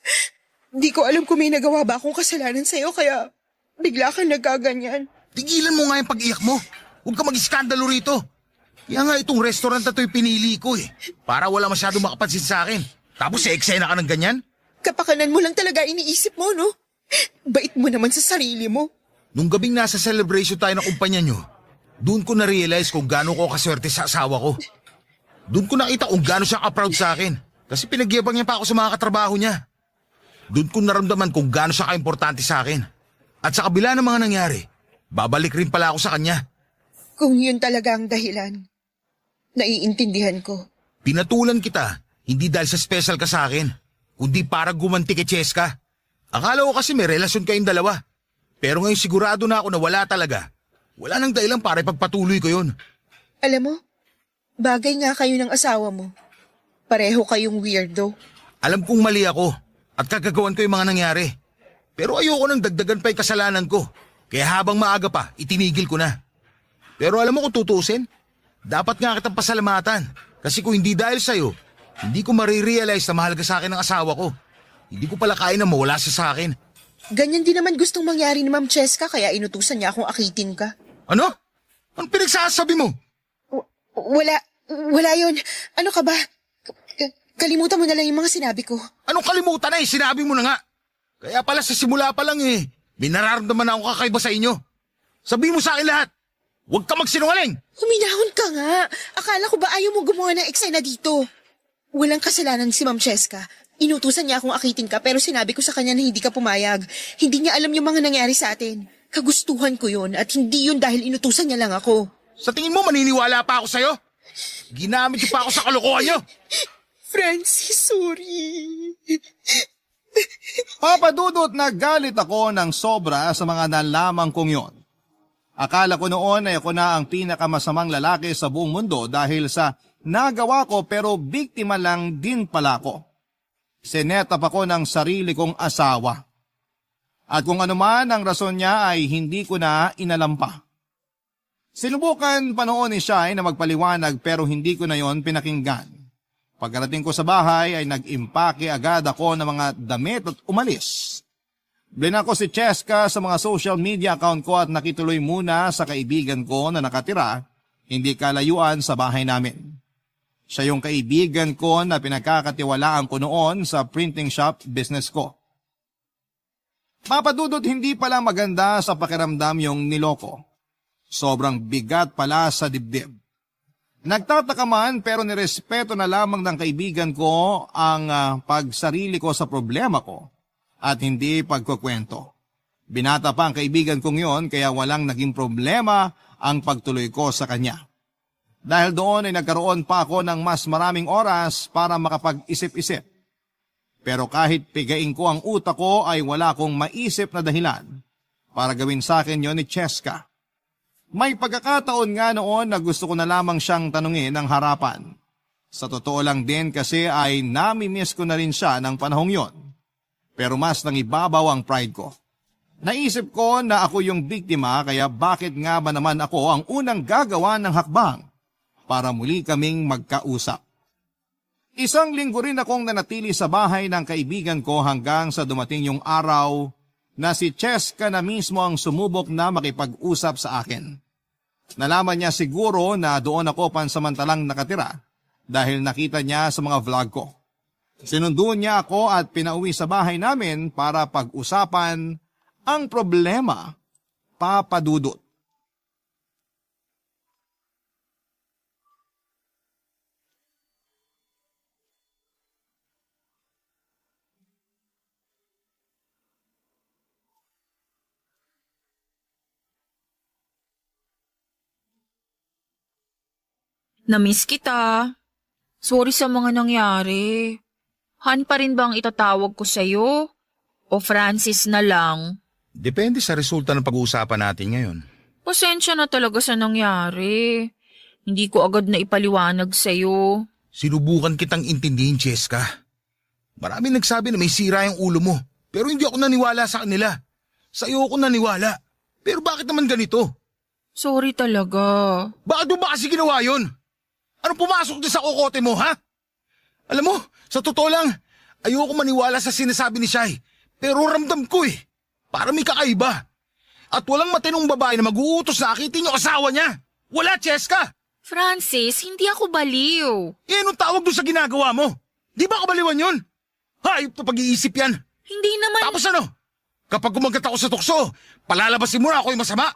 Di ko alam kung may nagawa ba akong kasalanan sa'yo kaya bigla kang nagkaganyan. Tigilan mo nga yung pag-iyak mo. Huwag ka mag-iskandalo rito. Kaya nga itong restaurant na to'y pinili ko eh. Para wala masyado makapansin sa akin. Tapos eksena ka ng ganyan? Kapakanan mo lang talaga iniisip mo, no? Bait mo naman sa sarili mo. Nung gabing nasa celebration tayo ng kumpanya nyo, doon ko na-realize kung gaano ko kaswerte sa asawa ko. Doon ko nakita kung gaano siya ka-proud sa akin. Kasi pinagyabang niya pa ako sa mga katrabaho niya. Doon ko naramdaman kung gaano siya ka-importante sa akin. At sa kabila ng mga nangyari, babalik rin pala ako sa kanya. Kung yun talaga ang dahilan, naiintindihan ko. Pinatulan kita, hindi dahil sa special ka sa akin, kundi para gumanti kay Cheska. Akala ko kasi may relasyon kayong dalawa. Pero ngayon sigurado na ako na wala talaga. Wala nang dahilan para ipagpatuloy ko yun. Alam mo, bagay nga kayo ng asawa mo. Pareho kayong weirdo. Alam kong mali ako at kagagawan ko yung mga nangyari. Pero ayoko nang dagdagan pa yung kasalanan ko. Kaya habang maaga pa, itinigil ko na. Pero alam mo kung tutusin, dapat nga kitang pasalamatan. Kasi kung hindi dahil sa'yo, hindi ko marirealize na mahalaga sa akin ang asawa ko. Hindi ko pala kaya na mawala siya sa akin. Ganyan din naman gustong mangyari ni Ma'am Cheska kaya inutusan niya akong akitin ka. Ano? Anong pinagsasabi mo? Wala yun. Ano ka ba? Kalimutan mo na lang yung mga sinabi ko. Anong kalimutan na eh? Sinabi mo na nga. Kaya pala sa simula pa lang eh. May nararamdaman na ako kakaiba sa inyo. Sabihin mo sa akin lahat. Huwag ka magsinungaling. Huminahon ka nga. Akala ko ba ayaw mo gumawa ng eksena dito? Walang kasalanan si Ma'am Cheska. Inutusan niya akong akitin ka pero sinabi ko sa kanya na hindi ka pumayag. Hindi niya alam yung mga nangyari sa atin. Kagustuhan ko yun at hindi yun dahil inutusan niya lang ako. Sa tingin mo maniniwala pa ako sa'yo? Ginamit niyo pa ako sa kalokohan niyo. Francis, sorry. Papa Dudut, naggalit ako ng sobra sa mga nalaman kong yon. Akala ko noon ay ako na ang pinakamasamang lalaki sa buong mundo dahil sa nagawa ko pero biktima lang din pala ako. Sinetap ako ng sarili kong asawa. At kung ano man ang rason niya ay hindi ko na inalam pa. Sinubukan pa noon ni Shai na magpaliwanag pero hindi ko na yon pinakinggan. Pagkarating ko sa bahay ay nag-impake agad ako ng mga damit at umalis. Blinak ko si Cheska sa mga social media account ko at nakituloy muna sa kaibigan ko na nakatira, hindi kalayuan sa bahay namin. Siya yung kaibigan ko na pinagkakatiwalaan ko noon sa printing shop business ko. Papadudot, hindi pala maganda sa pakiramdam yung niloko. Sobrang bigat pala sa dibdib. Nagtataka man pero nirespeto na lamang ng kaibigan ko ang pagsarili ko sa problema ko at hindi pagkukwento. Binata pa ang kaibigan kong yon kaya walang naging problema ang pagtuloy ko sa kanya. Dahil doon ay nagkaroon pa ako ng mas maraming oras para makapag-isip-isip. Pero kahit pigain ko ang utak ko ay wala akong maisip na dahilan para gawin sa akin yon ni Cheska. May pagkakataon nga noon na gusto ko na lamang siyang tanungin ng harapan. Sa totoo lang din kasi ay nami-miss ko na rin siya ng panahong yon. Pero mas nangibabaw ang pride ko. Naisip ko na ako yung biktima kaya bakit nga ba naman ako ang unang gagawa ng hakbang para muli kaming magkausap. Isang linggo rin akong nanatili sa bahay ng kaibigan ko hanggang sa dumating yung araw na si Cheska na mismo ang sumubok na makipag-usap sa akin. Nalaman niya siguro na doon ako pansamantalang nakatira dahil nakita niya sa mga vlog ko. Sinundo niya ako at pinauwi sa bahay namin para pag-usapan ang problema, Papa Dudut. Namiss kita. Sorry sa mga nangyari. Han pa rin ba ang itatawag ko sa'yo? O Francis na lang? Depende sa resulta ng pag-uusapan natin ngayon. Pasensya na talaga sa nangyari. Hindi ko agad na ipaliwanag sa'yo. Sinubukan kitang intindihin, Cheska. Maraming nagsabi na may sira yung ulo mo, pero hindi ako naniwala sa kanila. Sa'yo ako naniwala. Pero bakit naman ganito? Sorry talaga. Bakit mo ba kasi ginawa yun? Anong pumasok din sa kokote mo, ha? Alam mo, sa totoo lang, ayoko maniwala sa sinasabi ni Shai. Pero ramdam ko para may kakaiba. At walang matinong babae na mag-uutos na akitin yung asawa niya. Wala, Cheska! Francis, hindi ako baliw. Anong tawag doon sa ginagawa mo? Di ba kabaliwan yun? Hayop na pag-iisip yan. Hindi naman... Tapos ano? Kapag kumagat ako sa tukso, palalabasin mo na ako yung masama.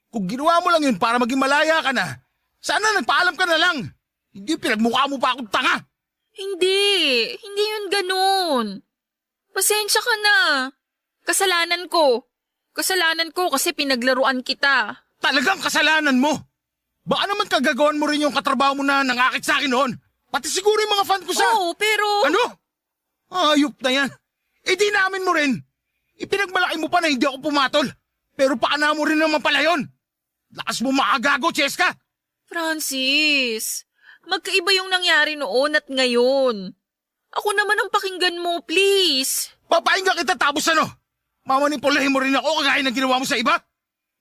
Kung ginawa mo lang yun para maging malaya ka na, sana nagpaalam ka na lang. Hindi pinagmukha mo pa akong tanga. Hindi yun ganun. Pasensya ka na. Kasalanan ko kasi pinaglaruan kita. Talagang kasalanan mo. Baka naman kagagawan mo rin yung katrabaho mo na nangakit sa akin noon. Pati siguro yung mga fan ko sa... Oo, pero... Ano? Ayop na yan. Di namin mo rin. Ipinagmalaki mo pa na hindi ako pumatol. Pero paana mo rin naman pala yun. Lakas mo makagago, Cheska. Francis, magkaiba yung nangyari noon at ngayon. Ako naman ang pakinggan mo, please. Papahinggan kita tapos ano? Mamanipulahin mo rin ako kagaya ng ginawa mo sa iba?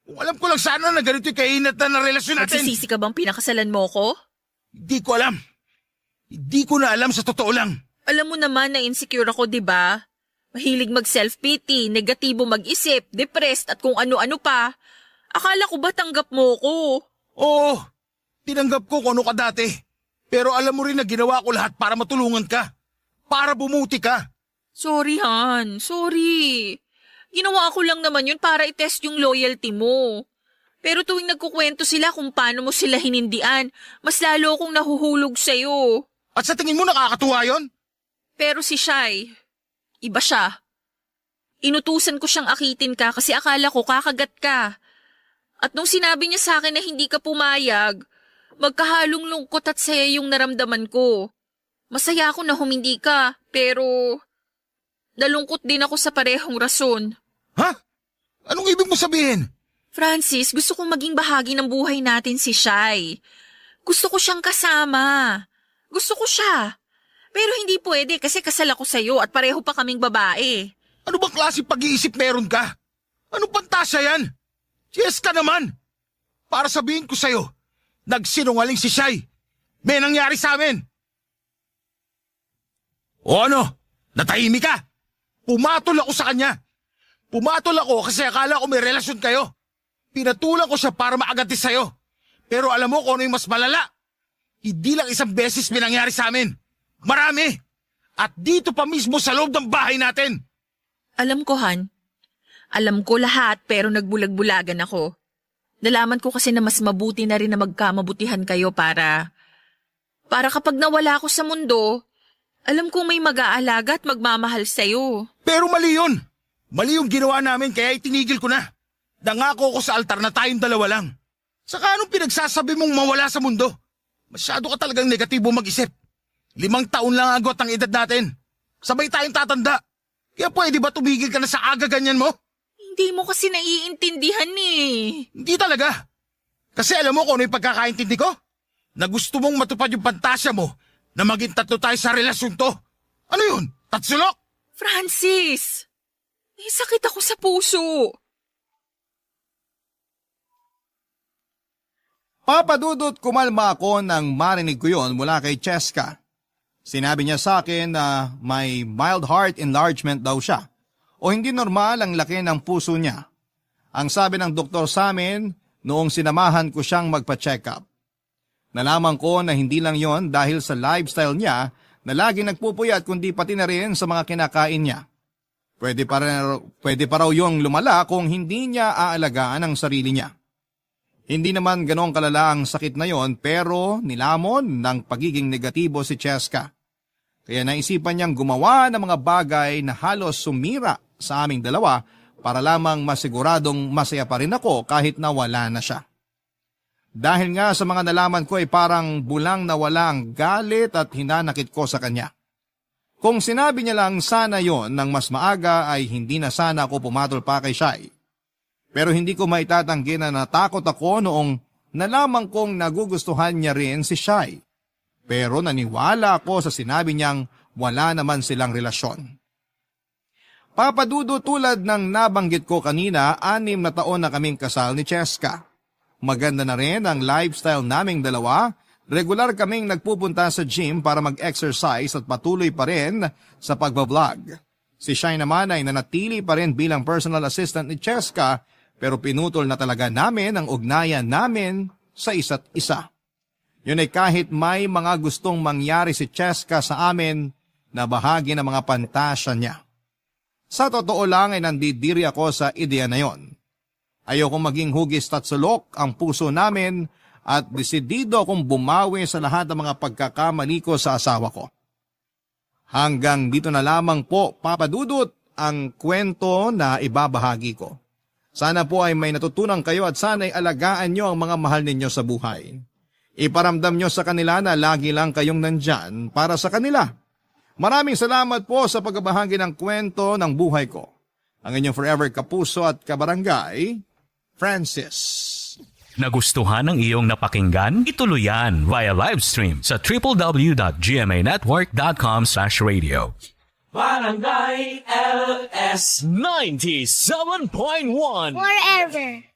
Kung alam ko lang sana na ganito yung kainat na relasyon natin. Magsisisi ka bang pinakasalan mo ko? Hindi ko alam. Hindi ko na alam sa totoo lang. Alam mo naman na insecure ako, di ba? Mahilig mag-self-pity, negatibo mag-isip, depressed at kung ano-ano pa. Akala ko ba tanggap mo ko? Oo, tinanggap ko kung ano ka dati. Pero alam mo rin na ginawa ko lahat para matulungan ka. Para bumuti ka. Sorry, Han. Sorry. Ginawa ko lang naman yun para i-test yung loyalty mo. Pero tuwing nagkukwento sila kung paano mo sila hinindian, mas lalo akong nahuhulog sa'yo. At sa tingin mo nakakatuwa yon? Pero si Shai, iba siya. Inutusan ko siyang akitin ka kasi akala ko kakagat ka. At nung sinabi niya sa akin na hindi ka pumayag, magkahalong lungkot at saya yung naramdaman ko. Masaya ako na humindi ka, pero nalungkot din ako sa parehong rason. Ha? Anong ibig mo sabihin? Francis, gusto kong maging bahagi ng buhay natin si Shai. Gusto ko siyang kasama. Gusto ko siya. Pero hindi pwede kasi kasal ako sa'yo at pareho pa kaming babae. Ano bang klase pag-iisip meron ka? Anong pantasya yan? Yes ka naman. Para sabihin ko sa'yo, nagsinungaling si Shai. May nangyari sa amin. O ano? Natahimik ka? Pumatol ako sa kanya. Pumatol ako kasi akala ko may relasyon kayo. Pinatulan ko siya para maagati sa'yo. Pero alam mo kung ano yung mas malala? Hindi lang isang beses may nangyari sa amin. Marami. At dito pa mismo sa loob ng bahay natin. Alam ko, Han. Alam ko lahat pero nagbulag-bulagan ako. Nalaman ko kasi na mas mabuti na rin na magkamabutihan kayo para kapag nawala ako sa mundo, alam kong may mag-aalaga at magmamahal sa'yo. Pero mali yun. Mali yung ginawa namin kaya itinigil ko na. Nangako ko sa altar na tayong dalawa lang. Saka anong pinagsasabi mong mawala sa mundo? Masyado ka talagang negatibo mag-isip. 5 taon lang agwat ang edad natin. Sabay tayong tatanda. Kaya pwede ba tumigil ka na sa aga ganyan mo? Hindi mo kasi naiintindihan Hindi talaga. Kasi alam mo kung ano yung pagkakaintindi ko? Na gusto mong matupad yung pantasya mo na maging tatlo tayo sa relasyon to. Ano yun? Tatsulok? Francis! May sakit ako sa puso. Papadudot, kumalma ako nang marinig ko yon mula kay Cheska. Sinabi niya sa akin na may mild heart enlargement daw siya o hindi normal ang laki ng puso niya. Ang sabi ng doktor sa amin noong sinamahan ko siyang magpa-check up. Nalaman ko na hindi lang yon dahil sa lifestyle niya na lagi nagpupuyat kundi pati na rin sa mga kinakain niya. Pwede pa raw yung lumala kung hindi niya aalagaan ang sarili niya. Hindi naman ganong kalala ang sakit na yon pero nilamon ng pagiging negatibo si Cheska. Kaya naisipan niyang gumawa ng mga bagay na halos sumira sa aming dalawa para lamang masiguradong masaya pa rin ako kahit na wala na siya. Dahil nga sa mga nalaman ko ay parang bulang nawala ang galit at hinanakit ko sa kanya. Kung sinabi niya lang sana yon ng mas maaga ay hindi na sana ako pumatol pa kay Shai. Pero hindi ko maitatanggi na natakot ako noong nalaman kong nagugustuhan niya rin si Shai. Pero naniwala ako sa sinabi niyang wala naman silang relasyon. Papadudo, tulad ng nabanggit ko kanina, 6 na taon na kaming kasal ni Cheska. Maganda na rin ang lifestyle naming dalawa. Regular kaming nagpupunta sa gym para mag-exercise at patuloy pa rin sa pagbablog. Si Shai naman ay nanatili pa rin bilang personal assistant ni Cheska pero pinutol na talaga namin ang ugnayan namin sa isa't isa. Yun ay kahit may mga gustong mangyari si Cheska sa amin na bahagi ng mga pantasya niya. Sa totoo lang ay nandidiri ako sa ideya na yon. Ayokong maging hugis at sulok ang puso namin at desidido akong bumawi sa lahat ng mga pagkakamali ko sa asawa ko. Hanggang dito na lamang po, Papadudot, ang kwento na ibabahagi ko. Sana po ay may natutunan kayo at sana ay alagaan nyo ang mga mahal ninyo sa buhay. Iparamdam nyo sa kanila na lagi lang kayong nandyan para sa kanila. Maraming salamat po sa pagbabahagi ng kwento ng buhay ko. Ang inyong forever kapuso at kabarangay, Francis. Nagustuhan ng iyong napakinggan? Ituloy yan via live stream sa www.gmanetwork.com/radio. Barangay LS 97.1 Forever.